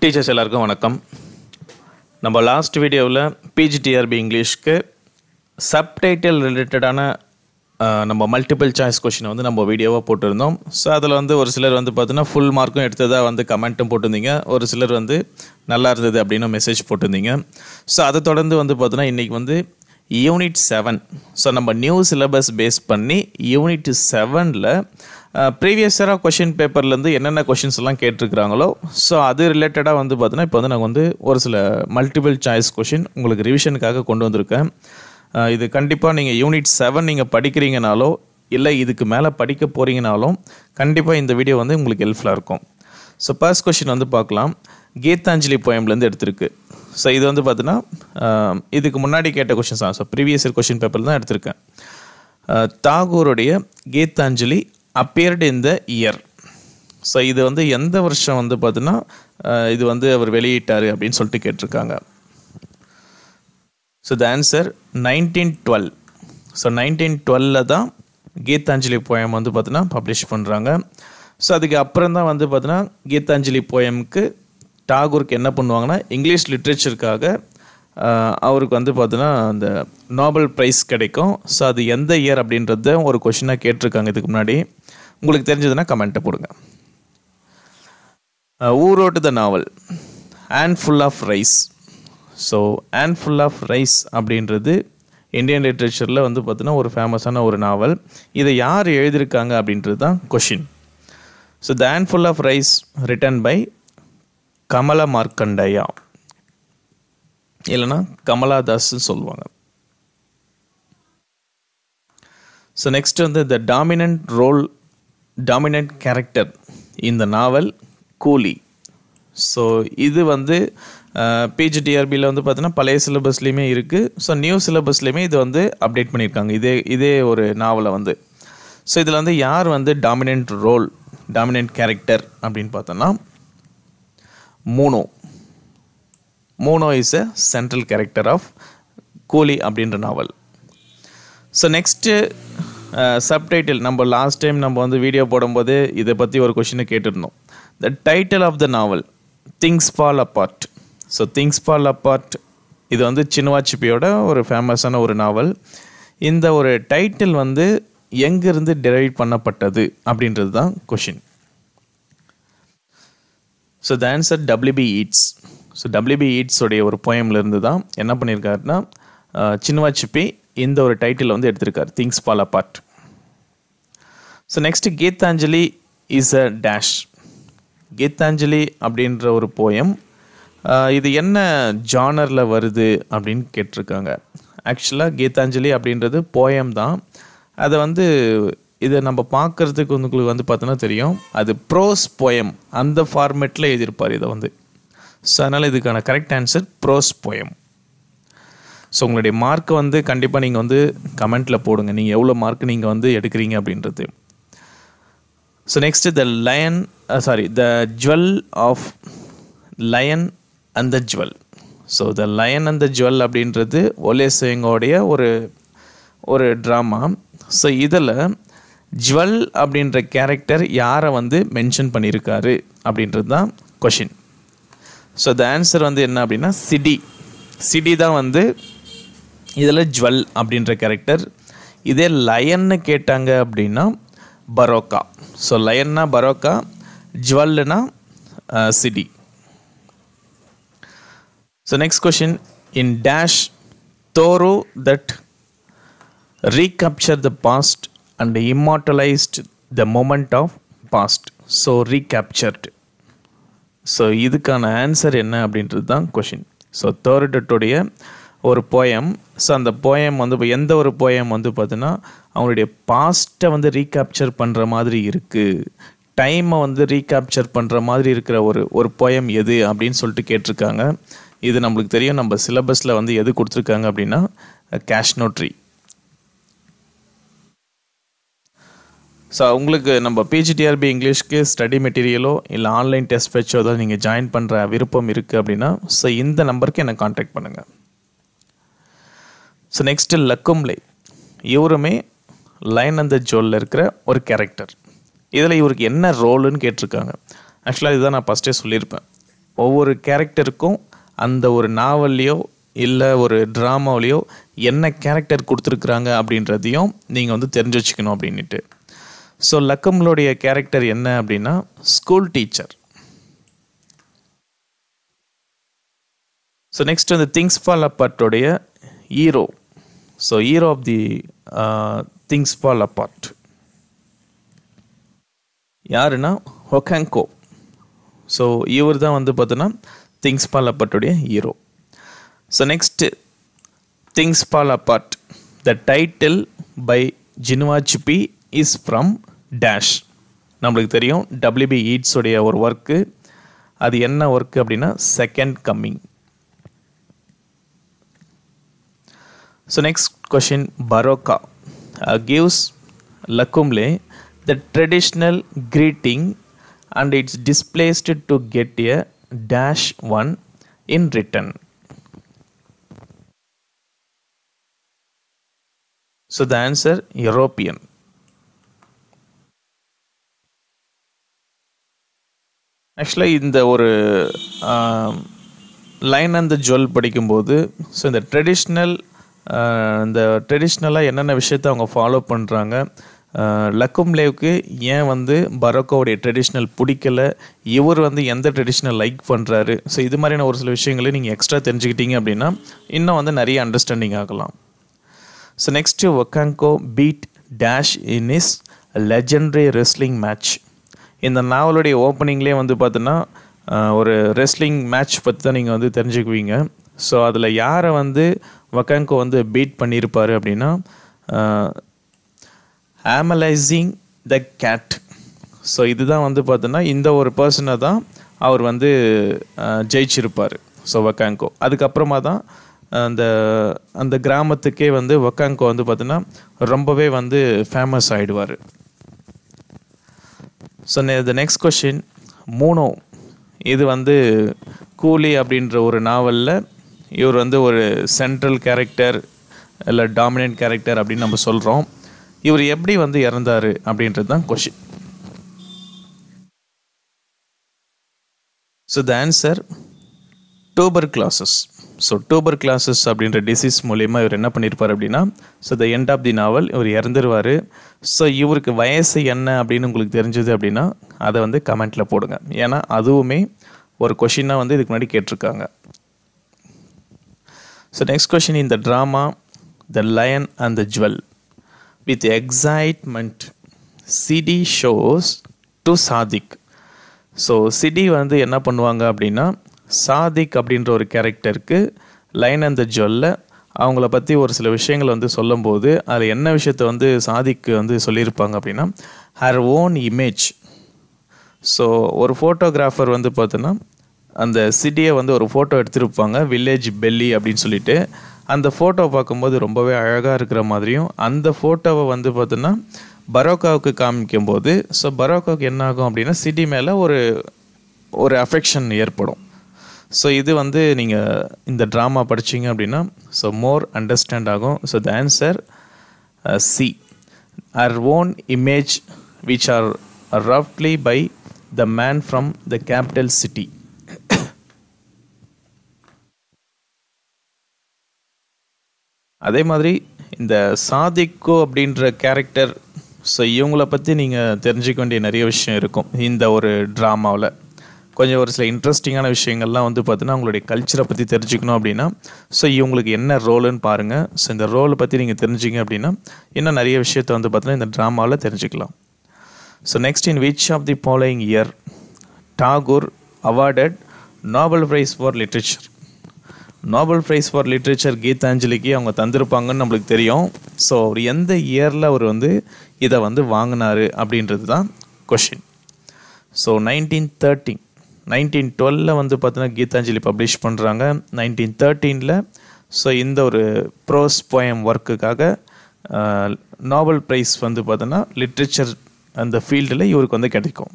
Teachers எல்லாருக்கும் வணக்கம். நம்ம லாஸ்ட் வீடியோவில் பிஜிடிஆர்பி இங்கிலீஷ்க்கு சப்டைட்டில் ரிலேட்டடான நம்ம மல்டிபிள் சாய்ஸ் கொஷினை நம்ம வீடியோவாக போட்டிருந்தோம். ஸோ அதில் ஒரு சிலர் பார்த்தீங்கன்னா ஃபுல் மார்க்கும் எடுத்ததாக கமெண்ட்டும் போட்டிருந்தீங்க. ஒரு சிலர் நல்லா இருந்தது அப்படின்னு மெசேஜ் போட்டிருந்தீங்க. ஸோ அதை தொடர்ந்து பார்த்தீங்கன்னா இன்றைக்கி யூனிட் 7. ஸோ நம்ம நியூ சிலபஸ் பேஸ் பண்ணி யூனிட் 7ல் ப்ரீவியஸராக கொஷின் பேப்பர்லேருந்து என்னென்ன கொஷின்ஸ் எல்லாம் கேட்டிருக்கிறாங்களோ ஸோ அது ரிலேட்டடாக பார்த்தீங்கன்னா இப்போ நாங்கள் ஒரு சில மல்டிபிள் சாய்ஸ் கொஷின் உங்களுக்கு ரிவிஷனுக்காக கொண்டு வந்திருக்கேன். இது கண்டிப்பாக நீங்கள் யூனிட் 7 நீங்கள் படிக்கிறீங்கனாலோ இல்லை இதுக்கு மேலே படிக்க போகிறீங்கனாலும் கண்டிப்பாக இந்த வீடியோ உங்களுக்கு ஹெல்ப்ஃபுல்லாக இருக்கும். ஸோ ஃபர்ஸ்ட் கொஷின் பார்க்கலாம். கீதாஞ்சலி போயம்லேருந்து எடுத்திருக்கு. ஸோ இது பார்த்தீங்கன்னா இதுக்கு முன்னாடி கேட்ட கொஷின்ஸ் தான். So previous year question paper தான் எடுத்திருக்கேன். தாகூருடைய Gitanjali appeared in the year. So இது எந்த வருஷம் பார்த்தீங்கன்னா இது அவர் வெளியிட்டார் அப்படின்னு சொல்லிட்டு கேட்டிருக்காங்க. So the answer 1912. ஸோ 1912 தான் கீதாஞ்சலி போயம் பார்த்தீங்கன்னா பப்ளிஷ் பண்ணுறாங்க. ஸோ அதுக்கு அப்புறம் தான் பார்த்தீங்கன்னா கீதாஞ்சலி போயமுக்கு டாகூருக்கு என்ன பண்ணுவாங்கன்னா இங்கிலீஷ் லிட்ரேச்சருக்காக அவருக்கு பார்த்தீங்கன்னா அந்த நோபல் ப்ரைஸ் கிடைக்கும். ஸோ அது எந்த இயர் அப்படின்றத ஒரு கொஷினாக கேட்டிருக்காங்க இதுக்கு முன்னாடி. உங்களுக்கு தெரிஞ்சதுன்னா கமெண்ட்டை போடுங்க. Who wrote the novel Handful of Rice? So Handful of Rice அப்படின்றது இந்தியன் லிட்ரேச்சரில் பார்த்தீங்கன்னா ஒரு ஃபேமஸான ஒரு நாவல். இதை யார் எழுதியிருக்காங்க அப்படின்றது தான் question. So the Handful of Rice written by Kamala Markandaya, இல்லைனா கமலாதாஸ்ன்னு சொல்லுவாங்க. So next the dominant character இந்த நாவல் கூலி. ஸோ இது பிஜிடிஆர்பியில் பார்த்தீங்கன்னா பழைய சிலபஸ்லேயுமே இருக்குது. ஸோ நியூ சிலபஸ்லேயுமே இது அப்டேட் பண்ணியிருக்காங்க இதே ஒரு நாவலை ஸோ இதில் யார் டாமினன்ட் கேரக்டர் அப்படின்னு பார்த்தோன்னா Munoo is a central character of Coolie அப்படின்ற நாவல். ஸோ நெக்ஸ்ட்டு சப்டைட்டில் நம்ம லாஸ்ட் டைம் வீடியோ போடும்போது இதை பற்றி ஒரு கொஷினை கேட்டிருந்தோம். The title of the novel Things fall apart. So Things fall Apart இது சின்வாச்சிப்பியோட ஒரு ஃபேமஸான ஒரு நாவல். இந்த ஒரு டைட்டில் எங்கிருந்து டெரைவ் பண்ணப்பட்டது அப்படின்றது தான் question. So the answer WB Yeats. So WB Yeats உடைய ஒரு போயம்லேருந்து தான் என்ன பண்ணியிருக்காருன்னா சின்வாச்சிப்பி இந்த ஒரு டைட்டில் எடுத்திருக்காரு, things fall apart. So next Gitanjali is a dash. Gitanjali அப்படின்ற ஒரு போயம் இது என்ன ஜானரில் வருது அப்படின்னு கேட்டிருக்காங்க. ஆக்சுவலாக கீதாஞ்சலி அப்படின்றது போயம் தான். அதை இதை நம்ம பார்க்குறதுக்கு உங்களுக்கு பார்த்தோன்னா தெரியும், அது ப்ரோஸ் போயம் அந்த ஃபார்மேட்டில் எழுதியிருப்பார் இதை ஸோ அதனால் இதுக்கான correct answer prose poem. So உங்களுடைய மார்க்கை கண்டிப்பாக நீங்கள் கமெண்ட்டில் போடுங்க, நீங்கள் எவ்வளோ மார்க் நீங்கள் எடுக்கிறீங்க அப்படின்றது. So next the jewel of lion and the jewel. So the lion and the jewel அப்படின்றது ஒலேசேங்கோடைய ஒரு ட்ராமா. ஸோ இதில் ஜுவல் அப்படின்ற கேரக்டர் யாரை மென்ஷன் பண்ணியிருக்காரு அப்படின்றது தான் கொஷின். ஸோ த ஆன்சர் என்ன அப்படின்னா சிடி தான் இதில் ஜுவல் அப்படின்ற கேரக்டர். இதே லயன்னு கேட்டாங்க அப்படின்னா பரோக்கா. ஸோ லயன்னா பரோக்கா, ஜுவல்னா Sidi. So next question in dash thorough that recapture the past and immortalized the moment of past. So recaptured. So இதுக்கான ஆன்சர் என்ன அப்படின்றது தான் கொஷின். ஸோ தோரடட்டுடைய ஒரு போயம். ஸோ அந்த போயம் எந்த ஒரு போயம் பார்த்தீங்கன்னா அவங்களுடைய பாஸ்ட்டை ரீகேப்சர் பண்ணுற மாதிரி இருக்குது, டைமை ரீகேப்சர் பண்ணுற மாதிரி இருக்கிற ஒரு போயம் எது அப்படின்னு சொல்லிட்டு கேட்டிருக்காங்க. இது நம்மளுக்கு தெரியும், நம்ம சிலபஸில் எது கொடுத்துருக்காங்க அப்படின்னா கேஷ்னோட்ரி. ஸோ உங்களுக்கு நம்ம பிஜிடிஆர்பி இங்கிலீஷ்க்கு ஸ்டடி மெட்டீரியலோ இல்லை ஆன்லைன் டெஸ்ட் பேச்சோ தான் நீங்கள் ஜாயின் பண்ணுற விருப்பம் இருக்குது அப்படின்னா ஸோ இந்த நம்பருக்கு என்னை காண்டாக்ட் பண்ணுங்கள். So next Lakunle. இவருமே லைன் அந்த ஜுவலில் இருக்கிற ஒரு கேரக்டர். இதில் இவருக்கு என்ன ரோலுன்னு கேட்டிருக்காங்க. ஆக்சுவலாக இதுதான் நான் ஃபஸ்ட்டே சொல்லியிருப்பேன். ஒவ்வொரு கேரக்டருக்கும் அந்த ஒரு நாவல்லையோ இல்லை ஒரு ட்ராமாவிலையோ என்ன கேரக்டர் கொடுத்துருக்குறாங்க அப்படின்றதையும் நீங்கள் வந்து தெரிஞ்சு வச்சுக்கணும் அப்படின்ட்டு. ஸோ லக்கம்லோடைய கேரக்டர் என்ன அப்படின்னா ஸ்கூல் டீச்சர். ஸோ நெக்ஸ்ட் வந்து திங்ஸ் ஃபால் அப்பார்ட்டோடைய hero. So hero of the Things fall Apart யாருன்னா ஒகாங்கோ. ஸோ இவர் தான் வந்து பார்த்தோன்னா திங்ஸ் ஃபால் அப்பார்ட்டோடைய hero. So next Things fall Apart the title by Chinua Achebe is from dash. நம்மளுக்கு தெரியும் டபிள்யூபி ஈட்ஸோடைய ஒரு ஒர்க்கு. அது என்ன ஒர்க்கு அப்படின்னா second coming. So next question பரோக்கா gives Lakumle the traditional greeting and it's displaced to get a dash one in return. So the answer European. ஆக்சுவலாக இந்த ஒரு லைன் அந்த ஜுவல் படிக்கும்போது ஸோ இந்த ட்ரெடிஷ்னலாக என்னென்ன விஷயத்தை அவங்க ஃபாலோ பண்ணுறாங்க, லக்கும்லேவுக்கு ஏன் வந்து பரோக்காவுடைய ட்ரெடிஷ்னல் பிடிக்கலை, இவர் வந்து எந்த ட்ரெடிஷ்னல் லைக் பண்ணுறாரு, ஸோ இது மாதிரியான ஒரு சில விஷயங்களை நீங்கள் எக்ஸ்ட்ரா தெரிஞ்சுக்கிட்டீங்க அப்படின்னா இன்னும் வந்து நிறைய அண்டர்ஸ்டாண்டிங் ஆகலாம். So next Okonkwo beat dash in his legendary wrestling match. இந்த நாவலுடைய ஓப்பனிங்லேயே வந்து பார்த்தோன்னா ஒரு ரெஸ்லிங் மேட்ச் பற்றி தான் நீங்கள் வந்து தெரிஞ்சுக்குவீங்க. ஸோ அதில் யாரை வந்து ஒகாங்கோ வந்து பீட் பண்ணியிருப்பார் அப்படின்னா ஆமலைசிங் த கேட். ஸோ இதுதான் வந்து பார்த்தோன்னா இந்த ஒரு பர்சனை தான் அவர் வந்து ஜெயிச்சிருப்பார். ஸோ ஒகாங்கோ அதுக்கப்புறமா தான் அந்த கிராமத்துக்கே வந்து ஒகாங்கோ வந்து பார்த்தோன்னா ரொம்பவே வந்து ஃபேமஸ் ஆகிடுவார். So the next question Munoo. இது வந்து கூலி அப்படின்ற ஒரு நாவலில் இவர் வந்து ஒரு சென்ட்ரல் கேரக்டர் இல்லை டாமினன்ட் கேரக்டர் அப்படின்னு நம்ம சொல்கிறோம். இவர் எப்படி வந்து இறந்தார் அப்படின்றது தான் question. So the answer tuberculosis. So tuberculosis அப்படின்ற டிசீஸ் மூலயமா இவர் என்ன பண்ணியிருப்பார் அப்படின்னா so the end of the novel இவர் இறந்துருவார். ஸோ இவருக்கு வயசு என்ன அப்படின்னு உங்களுக்கு தெரிஞ்சது அப்படின்னா அதை வந்து கமெண்ட்டில் போடுங்க. ஏன்னா அதுவுமே ஒரு கொஷினாக வந்து இதுக்கு முன்னாடி கேட்டிருக்காங்க. So next question in the drama The Lion and the Jewel. With excitement Sidi shows to Sadik. So Sidi வந்து என்ன பண்ணுவாங்க அப்படின்னா சாதிக் அப்படின்ற ஒரு கேரக்டருக்கு லைன் அண்ட் த ஜுவலில் அவங்கள பற்றி ஒரு சில விஷயங்களை வந்து சொல்லும்போது அதில் என்ன விஷயத்த வந்து சாதிக்கு வந்து சொல்லியிருப்பாங்க அப்படின்னா ஹர் ஓன் இமேஜ். ஸோ ஒரு ஃபோட்டோகிராஃபர் வந்து பார்த்தோன்னா அந்த சிட்டியை வந்து ஒரு ஃபோட்டோ எடுத்துருப்பாங்க வில்லேஜ் பெல்லி அப்படின்னு சொல்லிட்டு. அந்த ஃபோட்டோ பார்க்கும்போது ரொம்பவே அழகாக இருக்கிற மாதிரியும் அந்த ஃபோட்டோவை வந்து பார்த்தோன்னா பரோக்காவுக்கு காமிக்கும்போது ஸோ பரோக்காவுக்கு என்ன ஆகும் அப்படின்னா சிட்டி மேலே ஒரு அஃபெக்ஷன் ஏற்படும். ஸோ இது வந்து நீங்கள் இந்த ட்ராமா படிச்சிங்க அப்படின்னா ஸோ மோர் அண்டர்ஸ்டாண்ட் ஆகும். So the answer C her own image which are ரஃப்லி by the man from the capital city. அதே மாதிரி இந்த சாதிக்கோ அப்படின்ற கேரக்டர் ஸோ இவங்கள பற்றி நீங்கள் தெரிஞ்சிக்க வேண்டிய நிறைய விஷயம் இருக்கும். இந்த ஒரு ட்ராமாவில் கொஞ்சம் ஒரு சில இன்ட்ரெஸ்டிங்கான விஷயங்கள்லாம் வந்து பார்த்தீங்கன்னா அவங்களுடைய கல்ச்சரை பற்றி தெரிஞ்சுக்கணும் அப்படின்னா ஸோ இவங்களுக்கு என்ன ரோலுன்னு பாருங்கள். ஸோ இந்த ரோலை பற்றி நீங்கள் தெரிஞ்சிங்க அப்படின்னா இன்னும் நிறைய விஷயத்தை வந்து பார்த்தீங்கன்னா இந்த ட்ராமாவில் தெரிஞ்சுக்கலாம். So next in which of the following year Tagore awarded Nobel prize for literature. Nobel prize for literature கீதாஞ்சலிக்கு அவங்க தந்திருப்பாங்கன்னு நம்மளுக்கு தெரியும். ஸோ அவர் எந்த இயரில் அவர் வந்து இதை வந்து வாங்கினார் அப்படின்றது தான் கொஷின். ஸோ 1912 வந்து பார்த்தீங்கன்னா கீதாஞ்சலி பப்ளிஷ் பண்ணுறாங்க. 1913 ஸோ இந்த ஒரு ப்ரோஸ் போயம் ஒர்க்குக்காக நோபல் ப்ரைஸ் வந்து பார்த்தோன்னா லிட்ரேச்சர் அந்த ஃபீல்டில் இவருக்கு வந்து கிடைக்கும்.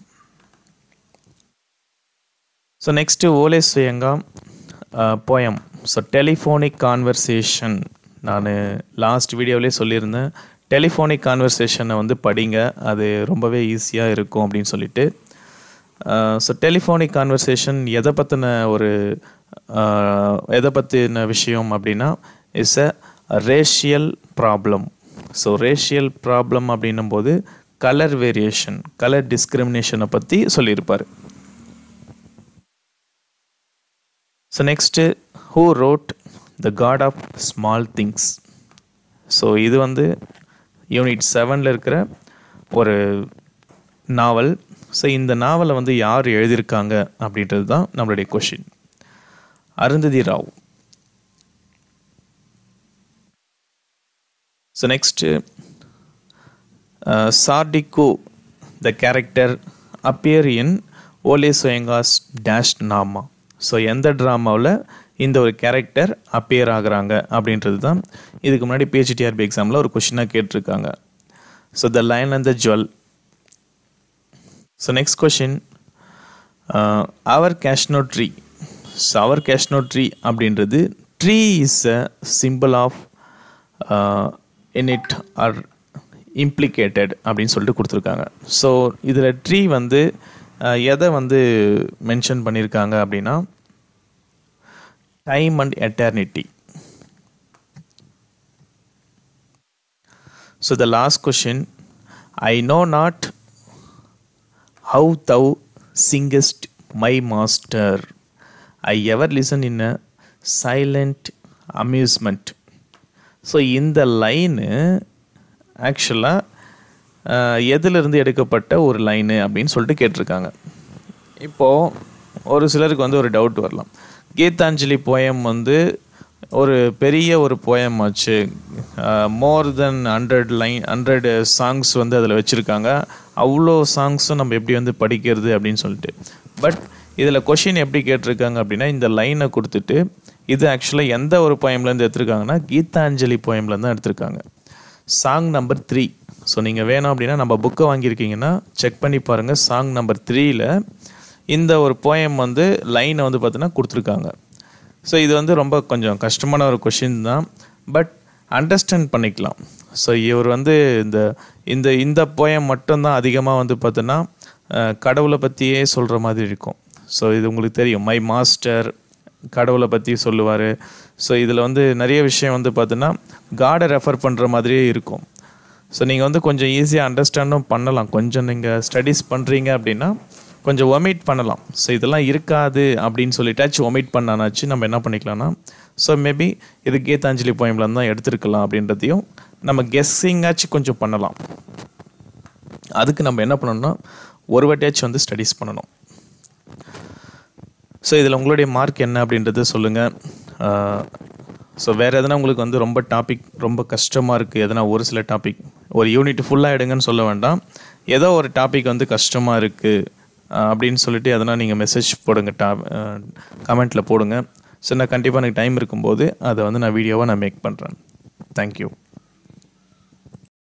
So next Ole Soyinka poem. So telephonic conversation. நான் லாஸ்ட் வீடியோவிலே சொல்லியிருந்தேன் டெலிஃபோனிக் கான்வர்சேஷனை வந்து படிங்க, அது ரொம்பவே ஈஸியாக இருக்கும் அப்படின்னு சொல்லிட்டு. ஸோ டெலிஃபோனிக் கான்வர்சேஷன் எதை பற்றின விஷயம் அப்படின்னா is a racial problem. So racial problem அப்படின்னும் போது கலர் வேரியேஷன், கலர் டிஸ்கிரிமினேஷனை பற்றி சொல்லியிருப்பார். So next, who wrote the god of small things? So இது வந்து யூனிட் 7ல் இருக்கிற ஒரு நாவல். ஸோ இந்த நாவலை வந்து யார் எழுதியிருக்காங்க அப்படின்றது தான் நம்மளுடைய question. Arundhati Rao. So next, Sadiku the character appear in Ole Soyinka's dash நாமா. ஸோ எந்த ட்ராமாவில் இந்த ஒரு கேரக்டர் அப்பியர் ஆகுறாங்க அப்படின்றது தான் இதுக்கு முன்னாடி பிஹெச்டிஆர்பி எக்ஸாமில் ஒரு கொஷினாக கேட்டிருக்காங்க. So the lion and the jewel. So next question, our Casuarina tree. So our Casuarina tree அப்படின்றது tree is a simple of in it are implicated அப்படின்னு சொல்லிட்டு கொடுத்துருக்காங்க. ஸோ இதில் ட்ரீ வந்து எதை வந்து மென்ஷன் பண்ணியிருக்காங்க அப்படின்னா time and eternity. So the last question, I know not how thou singest my master, I ever listen in a silent amusement. So இந்த லைனு ஆக்சுவலாக எதிலிருந்து எடுக்கப்பட்ட ஒரு லைனு அப்படின்னு சொல்லிட்டு கேட்டிருக்காங்க. இப்போது ஒரு சிலருக்கு வந்து ஒரு டவுட் வரலாம், கீதாஞ்சலி போயம் வந்து ஒரு பெரிய ஒரு போயம் ஆச்சு, மோர் தென் 100 சாங்ஸ் வந்து அதில் வச்சுருக்காங்க, அவ்வளோ சாங்ஸும் நம்ம எப்படி வந்து படிக்கிறது அப்படின்னு சொல்லிட்டு. பட் இதில் கொஷின் எப்படி கேட்டிருக்காங்க அப்படின்னா இந்த லைனை கொடுத்துட்டு இது ஆக்சுவலாக எந்த ஒரு போயம்லேருந்து எடுத்திருக்காங்கன்னா கீதாஞ்சலி போயம்லேருந்து தான் எடுத்திருக்காங்க, சாங் நம்பர் 3. ஸோ நீங்கள் வேணும் அப்படின்னா நம்ம புக்கை வாங்கியிருக்கீங்கன்னா செக் பண்ணி பாருங்கள், சாங் நம்பர் 3ல் இந்த ஒரு போயம் வந்து லைனை வந்து பார்த்தீங்கன்னா கொடுத்துருக்காங்க. ஸோ இது வந்து ரொம்ப கொஞ்சம் கஷ்டமான ஒரு கொஷின் தான், பட் அண்டர்ஸ்டாண்ட் பண்ணிக்கலாம். ஸோ இவர் வந்து இந்த போயம் மட்டும்தான் அதிகமாக வந்து பார்த்தோன்னா கடவுளை பற்றியே சொல்கிற மாதிரி இருக்கும். ஸோ இது உங்களுக்கு தெரியும், மை மாஸ்டர் கடவுளை பற்றி சொல்லுவார். ஸோ இதில் வந்து நிறைய விஷயம் வந்து பார்த்தோன்னா காடை ரெஃபர் பண்ணுற மாதிரியே இருக்கும். ஸோ நீங்கள் வந்து கொஞ்சம் ஈஸியாக அண்டர்ஸ்டாண்டும் பண்ணலாம். கொஞ்சம் நீங்கள் ஸ்டடீஸ் பண்ணுறீங்க அப்படின்னா கொஞ்சம் ஒமிட் பண்ணலாம். ஸோ இதெல்லாம் இருக்காது அப்படின்னு சொல்லிட்டாச்சு ஒமிட் பண்ணானாச்சு நம்ம என்ன பண்ணிக்கலாம்னா, ஸோ மேபி இது கீதாஞ்சலி போயம்லேருந்து தான் எடுத்துருக்கலாம் அப்படின்றதையும் நம்ம கெஸ்ஸிங்காச்சும் கொஞ்சம் பண்ணலாம். அதுக்கு நம்ம என்ன பண்ணணும்னா ஒரு வாட்டியாச்சும் வந்து ஸ்டடீஸ் பண்ணணும். ஸோ இதில் உங்களுடைய மார்க் என்ன அப்படின்றத சொல்லுங்கள். ஸோ வேறு எதனா உங்களுக்கு வந்து ரொம்ப கஷ்டமாக இருக்குது, எதனா ஒரு சில டாபிக், ஒரு யூனிட் ஃபுல்லாக எடுங்கன்னு சொல்ல வேண்டாம், ஏதோ ஒரு டாபிக் வந்து கஷ்டமாக இருக்குது அப்படின்னு சொல்லிட்டு எதனா நீங்கள் மெசேஜ் போடுங்க, கமெண்ட்டில் போடுங்க. ஸோ நான் கண்டிப்பாக எனக்கு டைம் இருக்கும்போது அதை வந்து நான் வீடியோவாக மேக் பண்ணுறேன். தேங்க்யூ.